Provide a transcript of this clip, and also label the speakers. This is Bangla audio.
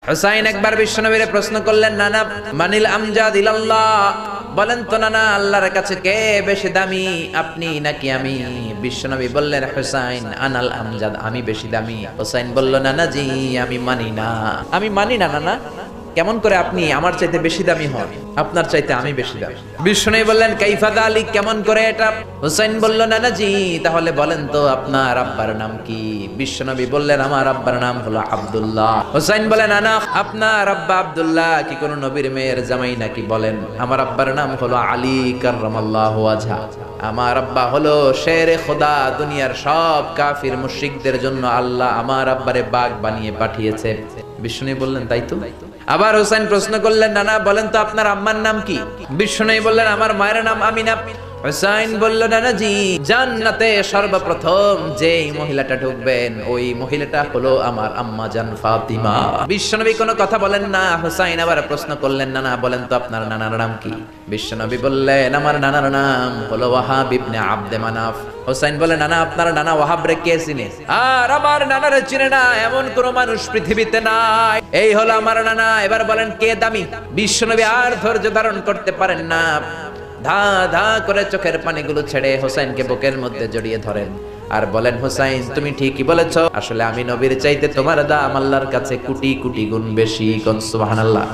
Speaker 1: হুসাইন একবার বিশ্বনবীরে প্রশ্ন করলেন, নানা মানিল আমজাদ ইলাল্লাহ, বলেন তো নানা আল্লাহর কাছে কে বেশি দামি, আপনি নাকি আমি? বিশ্বনবী বললেন, হুসাইন আনাল আমজাদ, আমি বেশি দামি। হুসাইন বলল, নানা জি আমি মানি না নানা। কেমন করে আপনি আমার চাইতে বেশি দামি হন? আপনার চাইতে আমি বেশি দামি। বিশ্বনবী বললেন, কাইফা যালিক, কেমন করে এটা? হুসাইন বলল, নানা জি তাহলে বলেন তো আপনার আব্বার নাম কি? বিশ্বনবী বললেন, আমার আব্বার নাম হলো আব্দুল্লাহ। হুসাইন বলেন, নানা আপনার আব্বা আব্দুল্লাহ কি কোন নবীর মেয়ের জামাই নাকি? বলেন, আমার আব্বার নাম হলো আলী কাররামাল্লাহু ওয়াজহা। আমার আব্বা হলো শেরে খোদা, দুনিয়ার সব কাফির মুশরিকদের জন্য আল্লাহ আমার আব্বারে বাগ বানিয়ে পাঠিয়েছে। বিশ্বনবী বললেন, তাই তো। আবার হুসাইন প্রশ্ন করলেন, নানা বলেন তো আপনার আম্মার নাম কি? বিশ্বনবী বললেন, আমার মায়ের নাম আমিনা। হুসাইন বলল, নানা জি জান্নাতে সর্বপ্রথম যেই মহিলাটা ঢুকবেন ওই মহিলাটা হলো আমার আম্মা জান ফাতিমা। বিশ্বনবী কোনো কথা বলেন না। হুসাইন আবার প্রশ্ন করলেন, নানা বলেন তো আপনার নানার নাম কি? বিশ্বনবী বললেন, আমার নানার নাম হলো ওয়াহাব ইবনে আব্দে মানাফ। হুসাইন বলে, নানা আপনার নানা ওয়াহাব রে কে চিনে? আর আমার নানারে চিনে না এমন কোন মানুষ পৃথিবীতে নাই। এই হলো আমার নানা। এবার বলেন কে দামি? বিশ্বনবী আর ধৈর্য ধারণ করতে পারেন না, ধা ধা করে চোখের পানিগুলো ছেড়ে হুসাইনকে বুকের মধ্যে জড়িয়ে ধরেন আর বলেন, হুসাইন তুমি ঠিকই বলেছো, আসলে আমি নবীর চাইতে তোমার দাম আল্লাহর কাছে কোটি কোটি গুণ বেশি। সুবহানাল্লাহ।